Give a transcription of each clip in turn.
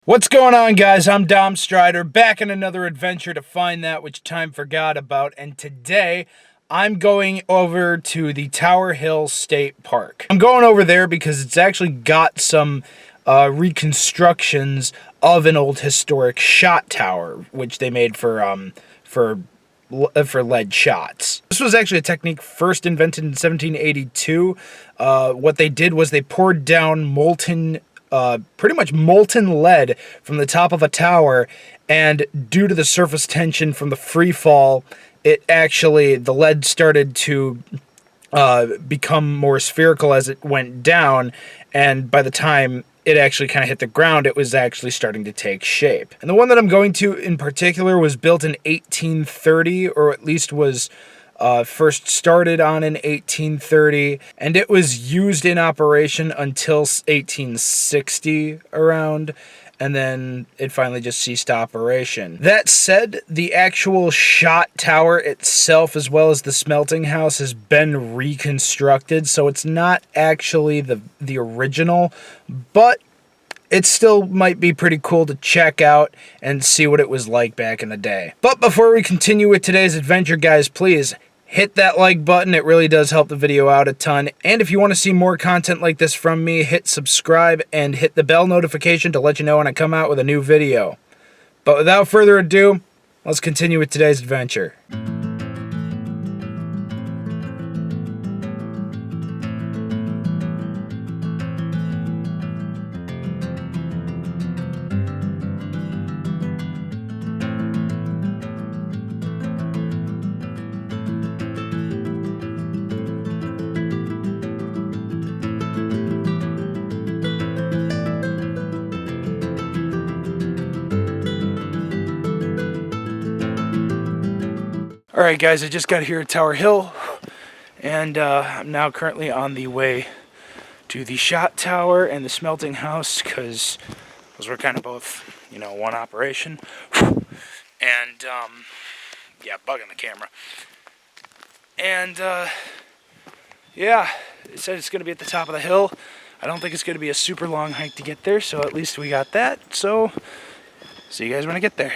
What's going on, guys? I'm Dom Strider, back in another adventure to find that which time forgot about, and today I'm going over to the Tower Hill State Park. I'm going over there because it's actually got some reconstructions of an old historic shot tower, which they made for lead shots. This was actually a technique first invented in 1782. What they did was they poured down pretty much molten lead from the top of a tower, and due to the surface tension from the free fall, the lead started to become more spherical as it went down, and by the time it actually kind of hit the ground, it was actually starting to take shape. And the one that I'm going to in particular was built in 1830, or at least was first started on in 1830, and it was used in operation until 1860 around, and then it finally just ceased operation. That said, the actual shot tower itself, as well as the smelting house, has been reconstructed, so it's not actually the original, but it still might be pretty cool to check out and see what it was like back in the day. But before we continue with today's adventure, guys, please hit that like button. It really does help the video out a ton. And if you want to see more content like this from me, hit subscribe and hit the bell notification to let you know when I come out with a new video. But without further ado, let's continue with today's adventure. Alright guys, I just got here at Tower Hill, and I'm now currently on the way to the shot tower and the smelting house, because those were kind of both, one operation. And, yeah, bugging the camera. And, yeah, it said it's going to be at the top of the hill. I don't think it's going to be a super long hike to get there, so at least we got that. So, see you guys when I get there.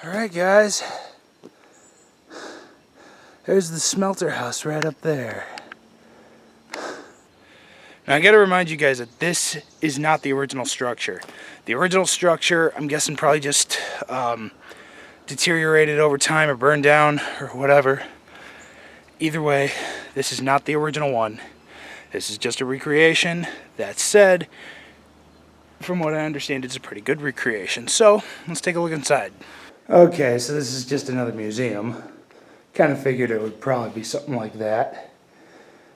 Alright guys, there's the smelter house right up there. Now I gotta remind you guys that this is not the original structure. The original structure, I'm guessing, probably just deteriorated over time or burned down or whatever. Either way, this is not the original one. This is just a recreation. That said, from what I understand, it's a pretty good recreation. So, let's take a look inside. Okay, so this is just another museum. Kind of figured it would probably be something like that.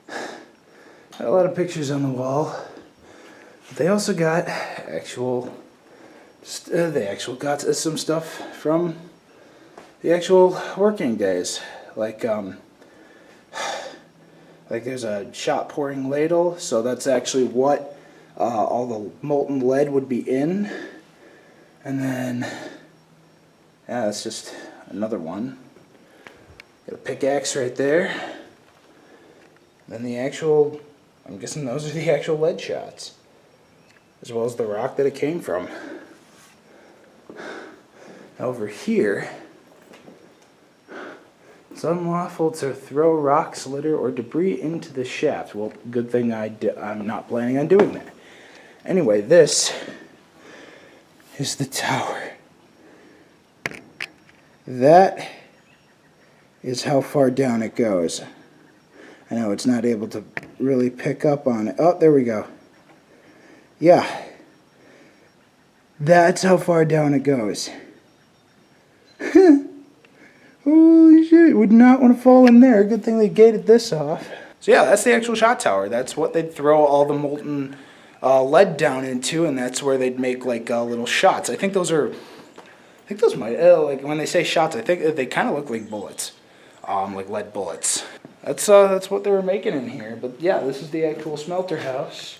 Got a lot of pictures on the wall. But they also got got some stuff from the actual working days. Like there's a shot pouring ladle, so that's actually what all the molten lead would be in. And then, yeah, that's just another one. Got a pickaxe right there. Then the actual, I'm guessing those are the actual lead shots, as well as the rock that it came from. Over here, it's unlawful to throw rocks, litter, or debris into the shaft. Well, good thing I'm not planning on doing that. Anyway, this is the tower. That is how far down it goes. I know it's not able to really pick up on it. Oh, there we go. Yeah. That's how far down it goes. Holy shit, would not want to fall in there. Good thing they gated this off. So yeah, that's the actual shot tower. That's what they'd throw all the molten lead down into, and that's where they'd make like little shots. I think those might like when they say shots, I think they kind of look like bullets, like lead bullets. That's what they were making in here. But yeah, this is the actual smelter house.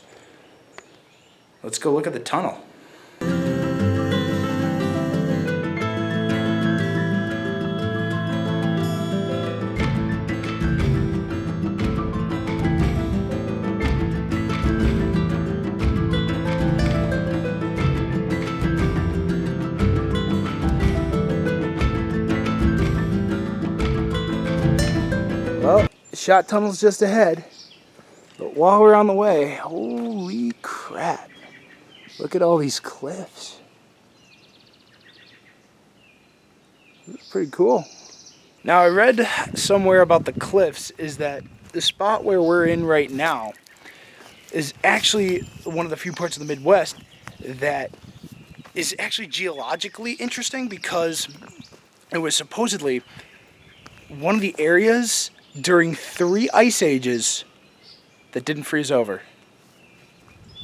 Let's go look at the tunnel. Well, shot tunnel's just ahead. But while we're on the way, holy crap. Look at all these cliffs. It's pretty cool. Now I read somewhere about the cliffs is that the spot where we're in right now is actually one of the few parts of the Midwest that is actually geologically interesting because it was supposedly one of the areas during 3 ice ages that didn't freeze over.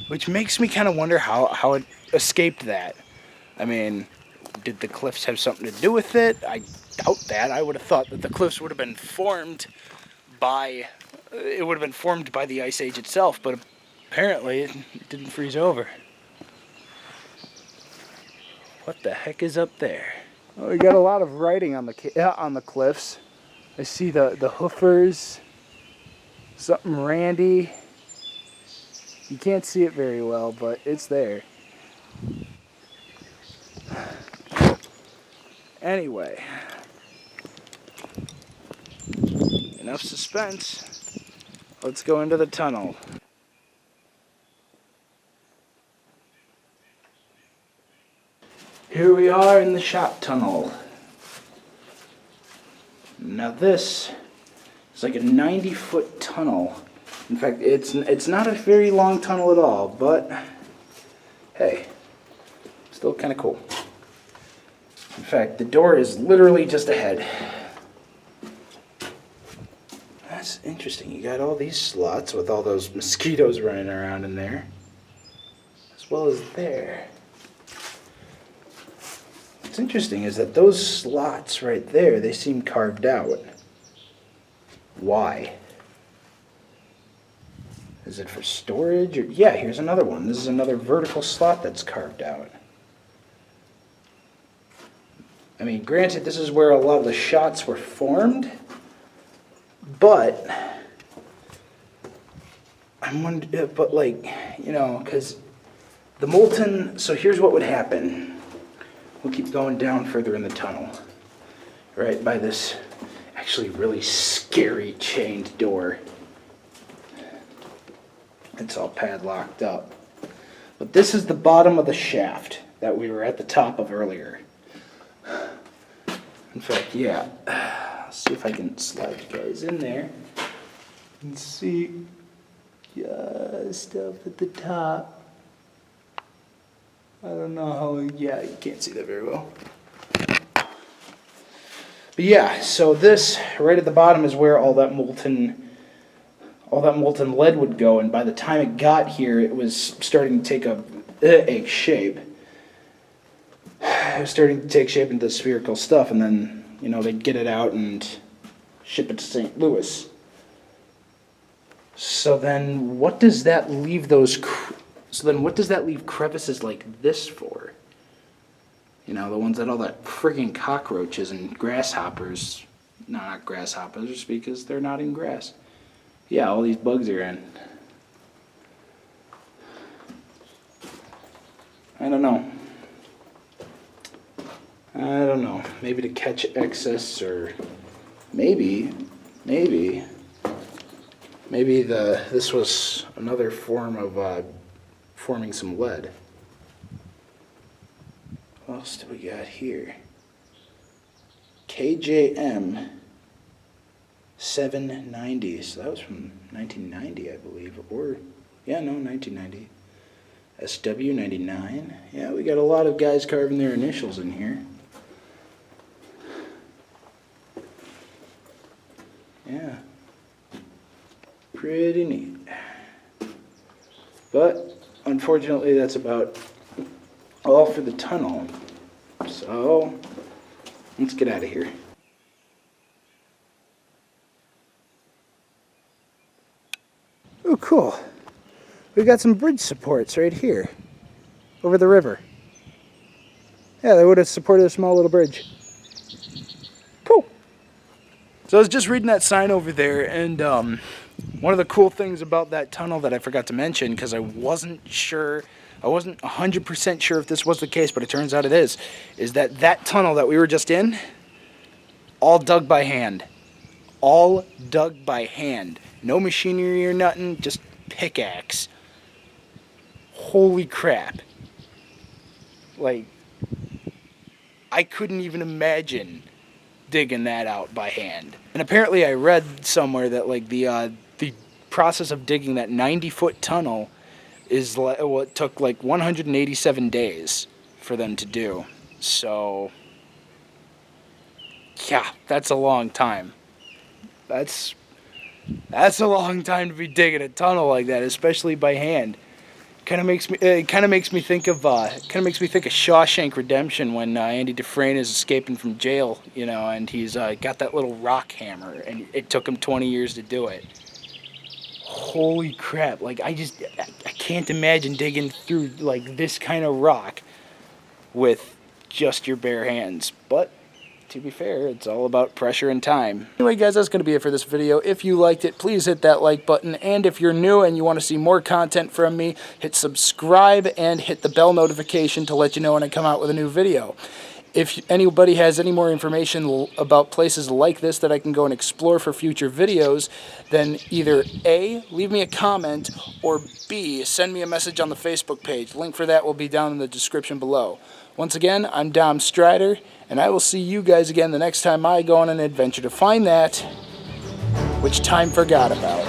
Which makes me kind of wonder how it escaped that. I mean, did the cliffs have something to do with it? I doubt that. I would have thought that the cliffs would have been formed by the ice age itself, but apparently it didn't freeze over. What the heck is up there? Oh, we got a lot of writing on the cliffs. I see the hoofers, something Randy. You can't see it very well, but it's there. Anyway, enough suspense. Let's go into the tunnel. Here we are in the shot tunnel. Now this is like a 90-foot tunnel. In fact, it's not a very long tunnel at all, but hey, still kind of cool. In fact, the door is literally just ahead. That's interesting. You got all these slots with all those mosquitoes running around in there, as well as there. What's interesting is that those slots right there, they seem carved out. Why? Is it for storage? Or, yeah, here's another one. This is another vertical slot that's carved out. I mean, granted, this is where a lot of the shots were formed, but I'm wondering, but like, you know, because the molten, so here's what would happen. We'll keep going down further in the tunnel, right by this actually really scary chained door. It's all padlocked up. But this is the bottom of the shaft that we were at the top of earlier. In fact, yeah. Let's see if I can slide you guys in there and see just up at the top. I don't know how, yeah, you can't see that very well. But yeah, so this right at the bottom is where all that molten lead would go, and by the time it got here, it was starting to take a egg shape. It was starting to take shape into spherical stuff, and then, you know, they'd get it out and ship it to St. Louis. So then what does that leave crevices like this for? You know, the ones that all that friggin' cockroaches and grasshoppers, no, not grasshoppers, because they're not in grass. Yeah, all these bugs are in. I don't know. Maybe to catch excess, or maybe this was another form of forming some lead. What else do we got here? KJM 790. So that was from 1990, I believe. Or, yeah, no, 1990. SW99. Yeah, we got a lot of guys carving their initials in here. Yeah. pretty neat. But unfortunately, that's about all for the tunnel. So let's get out of here. Oh, cool. We've got some bridge supports right here over the river. Yeah, they would have supported a small little bridge. Cool. So I was just reading that sign over there, and one of the cool things about that tunnel that I forgot to mention, because I wasn't 100% sure if this was the case, but it turns out it is that tunnel that we were just in, all dug by hand. All dug by hand. No machinery or nothing, just pickaxe. Holy crap. Like, I couldn't even imagine digging that out by hand. And apparently I read somewhere that like the process of digging that 90-foot tunnel is what took like 187 days for them to do. So yeah, that's a long time. That's a long time to be digging a tunnel like that, especially by hand. Kind of makes me think of Shawshank Redemption when Andy Dufresne is escaping from jail, you know, and he's got that little rock hammer, and it took him 20 years to do it. Holy crap! Like I can't imagine digging through like this kind of rock with just your bare hands. But to be fair, it's all about pressure and time. Anyway, guys, that's going to be it for this video. If you liked it, please hit that like button. And if you're new and you want to see more content from me, hit subscribe and hit the bell notification to let you know when I come out with a new video. If anybody has any more information about places like this that I can go and explore for future videos, then either A, leave me a comment, or B, send me a message on the Facebook page. Link for that will be down in the description below. Once again, I'm Dom Strider, and I will see you guys again the next time I go on an adventure to find that which time forgot about.